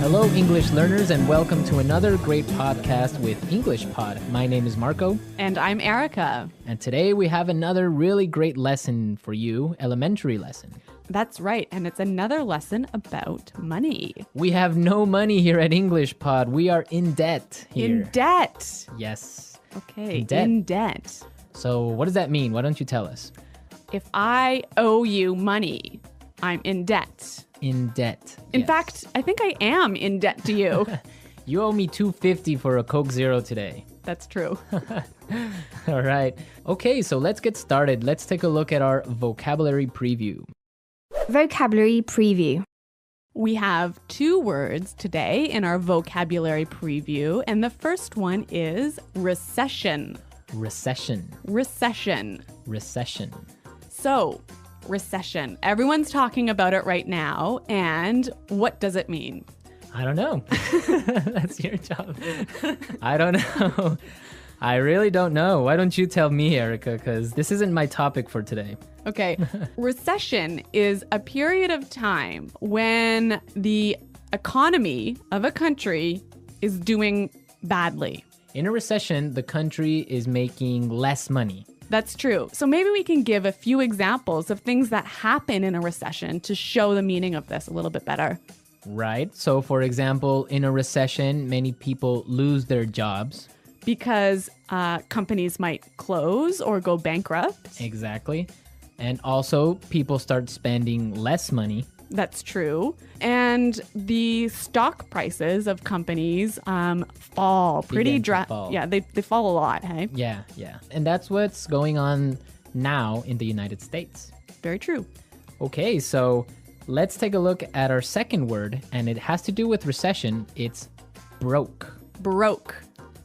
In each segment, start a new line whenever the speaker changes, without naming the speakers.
Hello, English learners, and welcome to another great podcast with English Pod. My name is Marco.
And I'm Erica.
And today we have another really great lesson for you, elementary lesson.
That's right, and it's another lesson about money.
We have no money here at English Pod. We are in debt here.
In debt.
Yes.
Okay,
In debt. So what does that mean? Why don't you tell us?
If I owe you money, I'm in debt.
In debt.
In
yes.
fact, I think I am in debt to you.
You owe me $2.50 for a Coke Zero today.
That's true.
All right. Okay, so let's get started. Let's take a look at our vocabulary preview.
Vocabulary preview.
We have two words today in our vocabulary preview, and the first one is recession.
Recession.
Recession.
Recession.
So, recession. Everyone's talking about it right now, and what does it mean?
I don't know. That's your job. I don't know. I really don't know. Why don't you tell me, Erica, because this isn't my topic for today.
Okay. Recession is a period of time when the economy of a country is doing badly.
In a recession, the country is making less money.
That's true. So maybe we can give a few examples of things that happen in a recession to show the meaning of this a little bit better.
Right. So, for example, in a recession, many people lose their jobs.
Because companies might close or go bankrupt.
Exactly. And also, people start spending less money.
That's true. And the stock prices of companies fall pretty
fall.
Yeah, they fall a lot, hey?
Yeah. And that's what's going on now in the United States.
Very true.
Okay, so let's take a look at our second word, and it has to do with recession. It's broke.
Broke.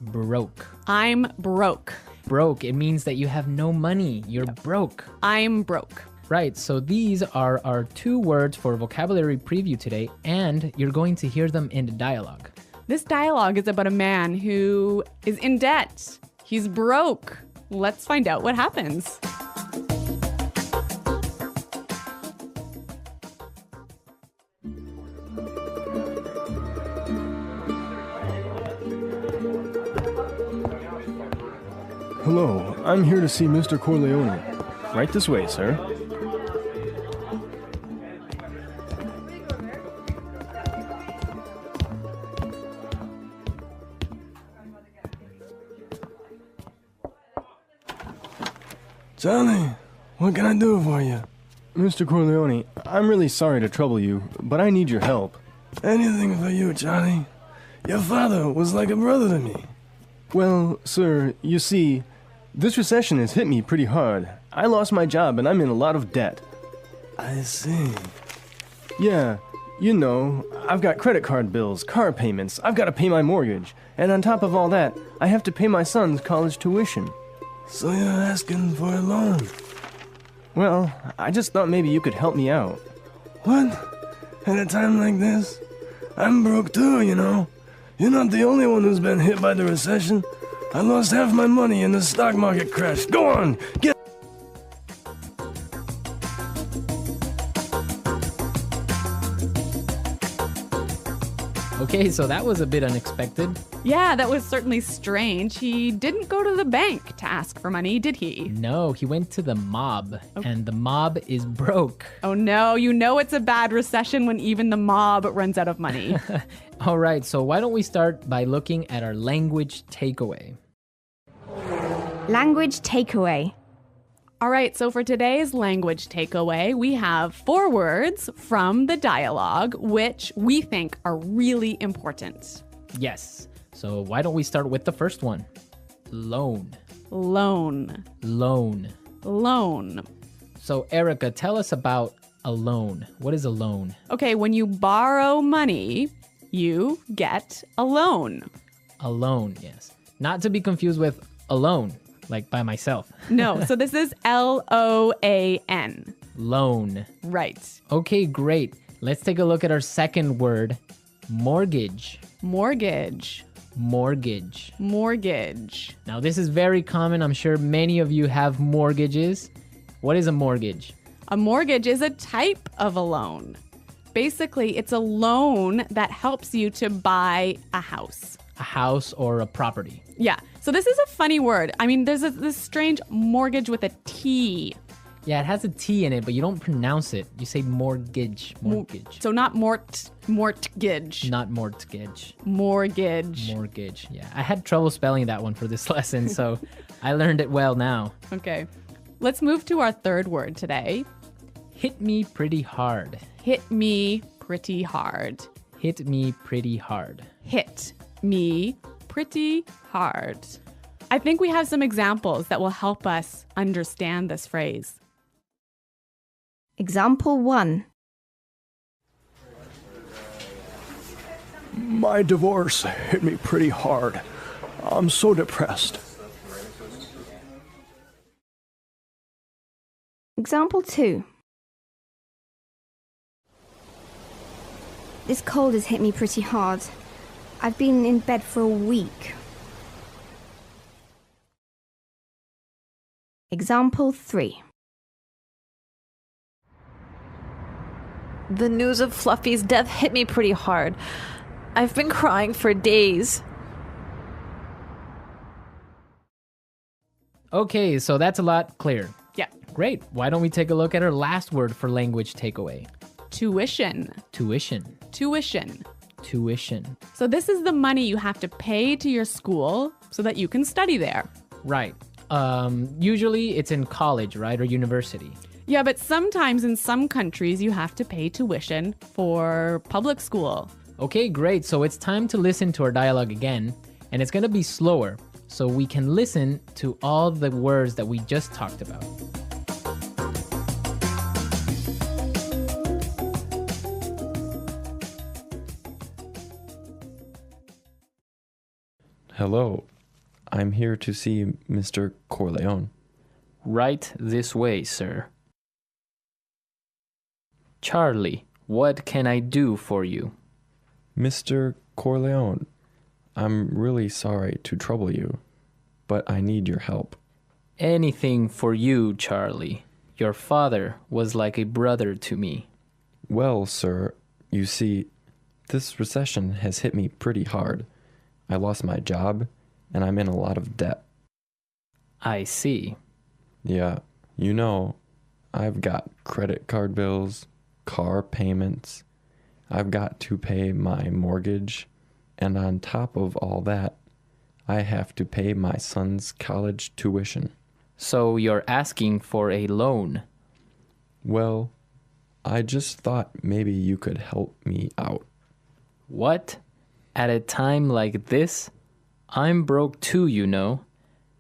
Broke.
I'm broke.
Broke, it means that you have no money. You're broke.
I'm broke.
Right, so these are our two words for vocabulary preview today, and you're going to hear them in the dialogue.
This dialogue is about a man who is in debt. He's broke. Let's find out what happens.
Hello, I'm here to see Mr. Corleone. Right this way, sir. Johnny, what can I do for you? Mr. Corleone, I'm really sorry to trouble you, but I need your help. Anything for you, Johnny. Your father was like a brother to me. Well, sir, you see, this recession has hit me pretty hard. I lost my job and I'm in a lot of debt. I see. Yeah, you know, I've got credit card bills, car payments, I've got to pay my mortgage, and on top of all that, I have to pay my son's college tuition. So you're asking for a loan? Well, I just thought maybe you could help me out. What? At a time like this? I'm broke too, you know. You're not the only one who's been hit by the recession. I lost half my money and the stock market crashed. Go on, get...
Okay, so that was a bit unexpected.
Yeah, that was certainly strange. He didn't go to the bank to ask for money, did he?
No, he went to the mob, and the mob is broke.
Oh no, you know it's a bad recession when even the mob runs out of money.
All right, so why don't we start by looking at our language takeaway?
Language takeaway.
All right, so for today's language takeaway, we have 4 words from the dialogue, which we think are really important.
Yes, so why don't we start with the first one? Loan.
Loan.
Loan.
Loan.
So Erica, tell us about a loan. What is a loan?
Okay, when you borrow money, you get a loan.
A loan, yes. Not to be confused with alone, like by myself.
No, so this is L-O-A-N.
Loan.
Right.
Okay, great. Let's take a look at our second word, mortgage.
Mortgage.
Mortgage.
Mortgage.
Now, this is very common. I'm sure many of you have mortgages. What is a mortgage?
A mortgage is a type of a loan. Basically, it's a loan that helps you to buy a house.
A house or a property.
Yeah. So this is a funny word. I mean, there's this strange mortgage with a T.
Yeah, it has a T in it, but you don't pronounce it. You say mortgage. Mortgage.
So not mortgage.
Not mortgage.
Mortgage.
Mortgage. Yeah. I had trouble spelling that one for this lesson, so I learned it well now.
Okay. Let's move to our third word today.
Hit me pretty hard.
Hit me pretty hard.
Hit me pretty hard.
Hit me pretty hard. I think we have some examples that will help us understand this phrase.
Example 1.
My divorce hit me pretty hard. I'm so depressed.
Example 2. This cold has hit me pretty hard. I've been in bed for a week. Example 3.
The news of Fluffy's death hit me pretty hard. I've been crying for days.
Okay, so that's a lot clearer.
Yeah.
Great. Why don't we take a look at our last word for language takeaway?
Tuition.
Tuition.
Tuition.
Tuition.
So this is the money you have to pay to your school so that you can study there.
Right. Usually it's in college, right? Or university.
Yeah, but sometimes in some countries you have to pay tuition for public school.
Okay, great. So it's time to listen to our dialogue again, and it's going to be slower so we can listen to all the words that we just talked about.
Hello, I'm here to see Mr. Corleone.
Right this way, sir. Charlie, what can I do for you?
Mr. Corleone, I'm really sorry to trouble you, but I need your help.
Anything for you, Charlie. Your father was like a brother to me.
Well, sir, you see, this recession has hit me pretty hard. I lost my job, and I'm in a lot of debt.
I see.
Yeah, you know, I've got credit card bills, car payments. I've got to pay my mortgage, and on top of all that, I have to pay my son's college tuition.
So you're asking for a loan?
Well, I just thought maybe you could help me out.
What? At a time like this? I'm broke too, you know.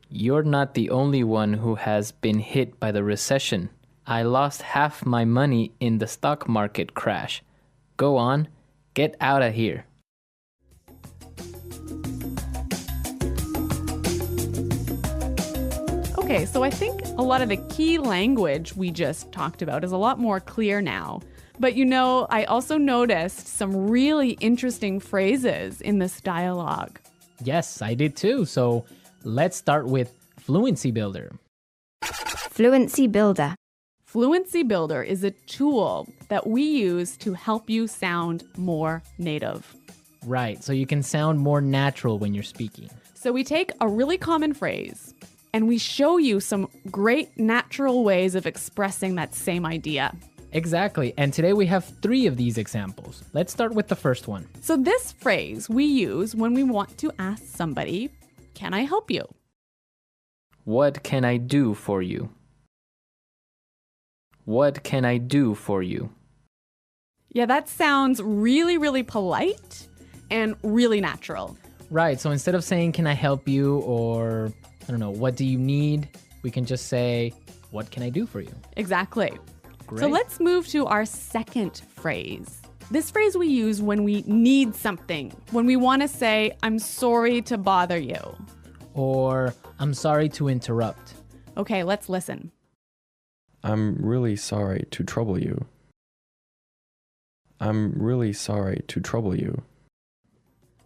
You're not the only one who has been hit by the recession. I lost half my money in the stock market crash. Go on, get out of here.
Okay, so I think a lot of the key language we just talked about is a lot more clear now. But you know, I also noticed some really interesting phrases in this dialogue.
Yes, I did too. So let's start with Fluency Builder.
Fluency Builder.
Fluency Builder is a tool that we use to help you sound more native.
Right, so you can sound more natural when you're speaking.
So we take a really common phrase and we show you some great natural ways of expressing that same idea.
Exactly, and today we have 3 of these examples. Let's start with the first one.
So this phrase we use when we want to ask somebody, "Can I help you?"
What can I do for you? What can I do for you?
Yeah, that sounds really, really polite and really natural.
Right, so instead of saying, can I help you? Or, I don't know, what do you need? We can just say, what can I do for you?
Exactly.
Great.
So let's move to our second phrase. This phrase we use when we need something, when we want to say, I'm sorry to bother you.
Or, I'm sorry to interrupt.
Okay, let's listen.
I'm really sorry to trouble you. I'm really sorry to trouble you.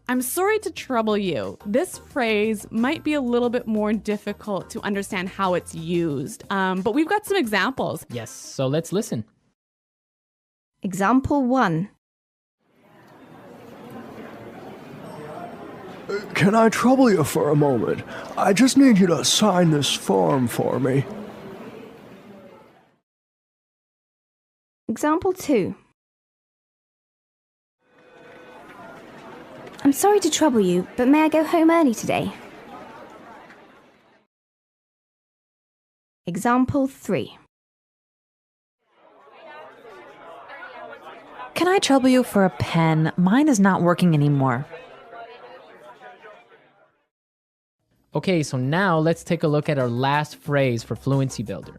I'm sorry to trouble you. This phrase might be a little bit more difficult to understand how it's used, but we've got some examples.
Yes, so let's listen.
Example 1.
Can I trouble you for a moment? I just need you to sign this form for me.
Example 2. I'm sorry to trouble you, but may I go home early today? Example 3.
Can I trouble you for a pen? Mine is not working anymore.
Okay, so now let's take a look at our last phrase for Fluency Builder.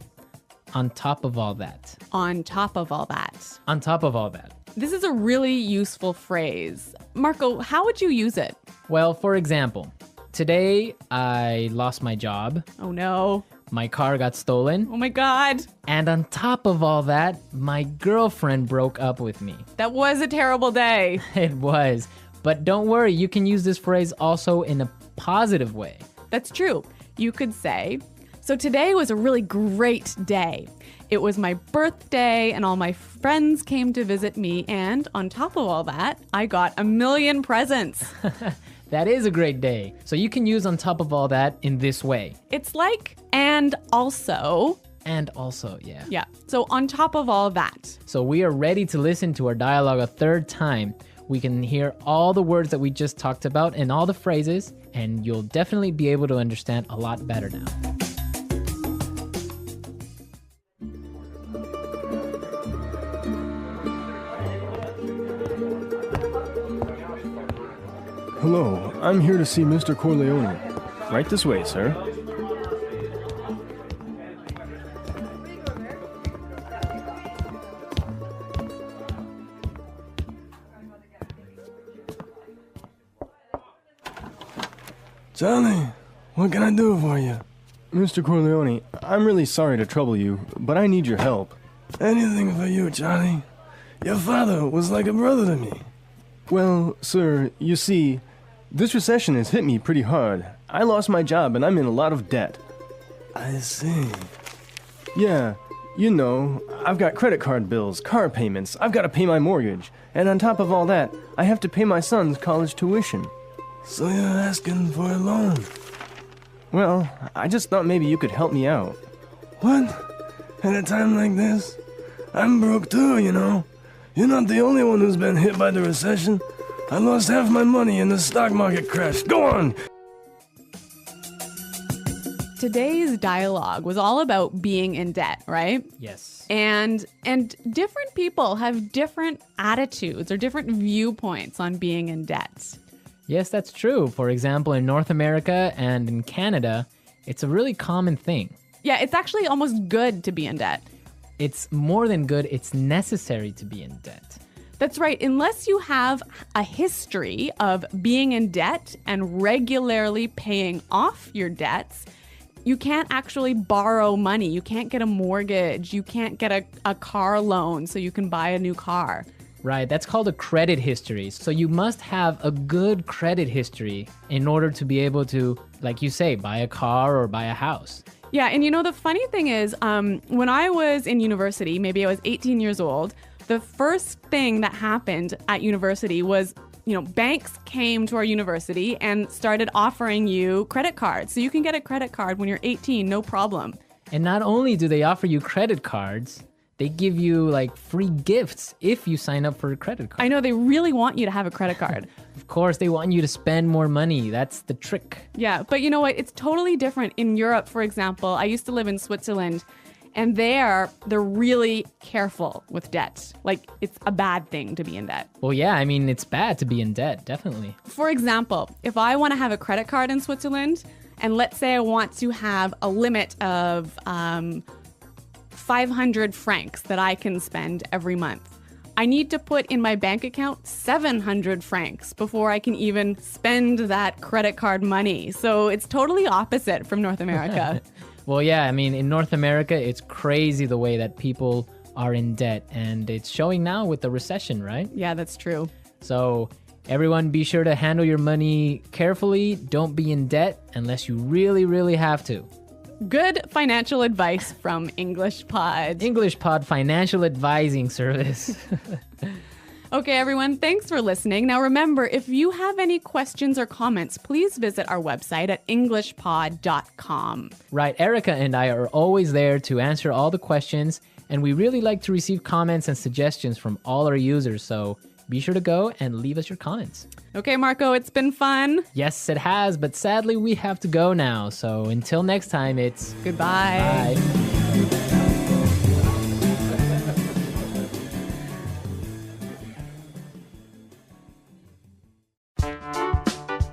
On top of all that.
On top of all that.
On top of all that.
This is a really useful phrase. Marco, how would you use it?
Well, for example, today I lost my job.
Oh no.
My car got stolen.
Oh my God.
And on top of all that, my girlfriend broke up with me.
That was a terrible day.
It was. But don't worry, you can use this phrase also in a positive way.
That's true. You could say, so today was a really great day. It was my birthday and all my friends came to visit me. And on top of all that, I got 1,000,000 presents.
That is a great day. So you can use on top of all that in this way.
It's like, and also.
And also, yeah.
Yeah. So on top of all that.
So we are ready to listen to our dialogue a third time. We can hear all the words that we just talked about and all the phrases, and you'll definitely be able to understand a lot better now.
Hello, I'm here to see Mr. Corleone. Right this way, sir. Johnny, what can I do for you? Mr. Corleone, I'm really sorry to trouble you, but I need your help. Anything for you, Johnny. Your father was like a brother to me. Well, sir, you see, this recession has hit me pretty hard. I lost my job and I'm in a lot of debt. I see. Yeah, you know, I've got credit card bills, car payments, I've got to pay my mortgage, and on top of all that, I have to pay my son's college tuition. So you're asking for a loan? Well, I just thought maybe you could help me out. What? At a time like this? I'm broke too, you know. You're not the only one who's been hit by the recession. I lost half my money and the stock market crashed. Go on!
Today's dialogue was all about being in debt, right?
Yes.
And different people have different attitudes or different viewpoints on being in debt.
Yes, that's true. For example, in North America and in Canada, it's a really common thing.
Yeah, it's actually almost good to be in debt.
It's more than good, it's necessary to be in debt.
That's right. Unless you have a history of being in debt and regularly paying off your debts, you can't actually borrow money. You can't get a mortgage. You can't get a car loan so you can buy a new car.
Right, that's called a credit history. So you must have a good credit history in order to be able to, like you say, buy a car or buy a house.
Yeah, and you know, the funny thing is, when I was in university, maybe I was 18 years old, the first thing that happened at university was, you know, banks came to our university and started offering you credit cards. So you can get a credit card when you're 18, no problem.
And not only do they offer you credit cards, they give you like free gifts if you sign up for a credit card.
I know, they really want you to have a credit card.
Of course, they want you to spend more money. That's the trick.
Yeah, but you know what? It's totally different. In Europe, for example, I used to live in Switzerland, and they're really careful with debt. Like, it's a bad thing to be in debt.
Well, yeah, I mean, it's bad to be in debt, definitely.
For example, if I want to have a credit card in Switzerland, and let's say I want to have a limit of 500 francs that I can spend every month, I need to put in my bank account 700 francs before I can even spend that credit card money. So it's totally opposite from North America.
Well, yeah, I mean, in North America, it's crazy the way that people are in debt, and it's showing now with the recession, right?
Yeah, that's true.
So everyone, be sure to handle your money carefully. Don't be in debt unless you really, really have to.
Good financial advice from English Pod.
English Pod Financial Advising Service.
Okay, everyone, thanks for listening. Now remember, if you have any questions or comments, please visit our website at englishpod.com.
Right, Erica and I are always there to answer all the questions, and we really like to receive comments and suggestions from all our users, so be sure to go and leave us your comments.
Okay, Marco, it's been fun.
Yes, it has, but sadly we have to go now, so until next time, it's
Goodbye.
bye.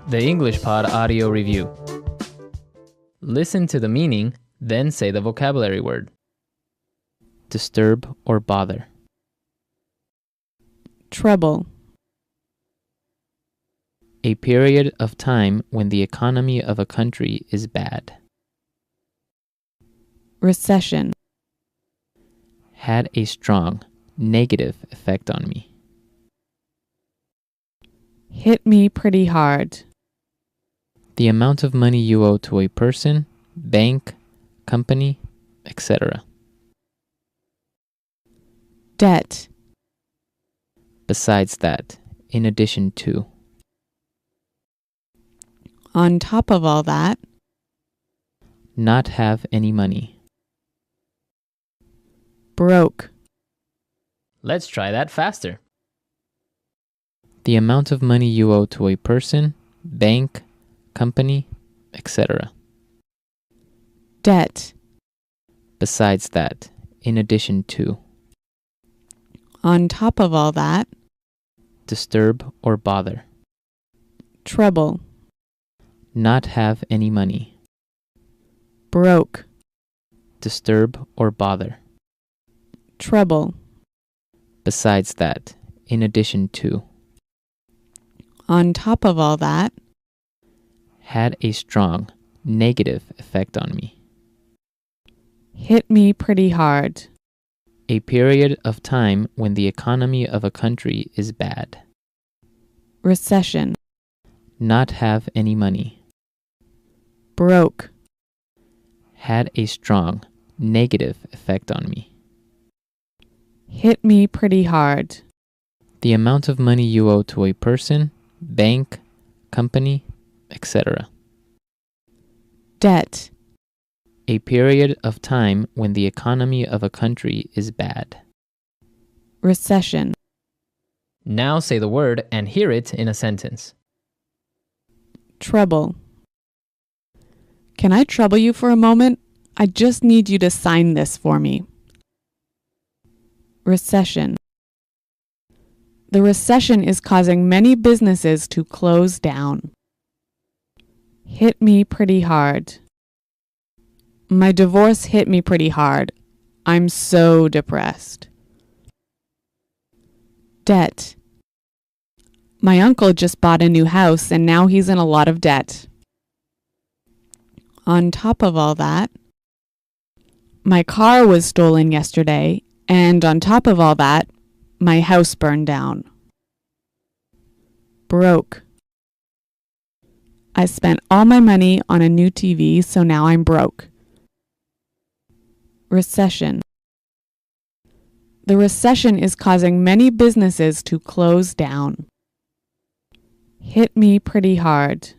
The English Pod Audio Review. Listen to the meaning, then say the vocabulary word. Disturb or bother.
Trouble.
A period of time when the economy of a country is bad.
Recession.
Had a strong negative effect on me.
Hit me pretty hard.
The amount of money you owe to a person, bank, company, etc.
Debt.
Besides that, in addition to.
On top of all that.
Not have any money.
Broke.
Let's try that faster. The amount of money you owe to a person, bank, company, etc.
Debt.
Besides that, in addition to.
On top of all that.
Disturb or bother.
Trouble.
Not have any money.
Broke.
Disturb or bother.
Trouble.
Besides that, in addition to.
On top of all that.
Had a strong negative effect on me.
Hit me pretty hard.
A period of time when the economy of a country is bad.
Recession.
Not have any money.
Broke.
Had a strong negative effect on me.
Hit me pretty hard.
The amount of money you owe to a person, bank, company, etc.
Debt.
A period of time when the economy of a country is bad.
Recession.
Now say the word and hear it in a sentence.
Trouble. Can I trouble you for a moment? I just need you to sign this for me. Recession. The recession is causing many businesses to close down. Hit me pretty hard. My divorce hit me pretty hard. I'm so depressed. Debt. My uncle just bought a new house and now he's in a lot of debt. On top of all that, my car was stolen yesterday, and on top of all that, my house burned down. Broke. I spent all my money on a new TV, so now I'm broke. Recession. The recession is causing many businesses to close down. Hit me pretty hard.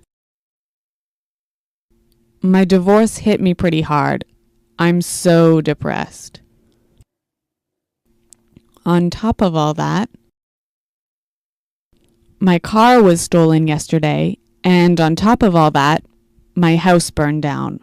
My divorce hit me pretty hard. I'm so depressed. On top of all that, my car was stolen yesterday, and on top of all that, my house burned down.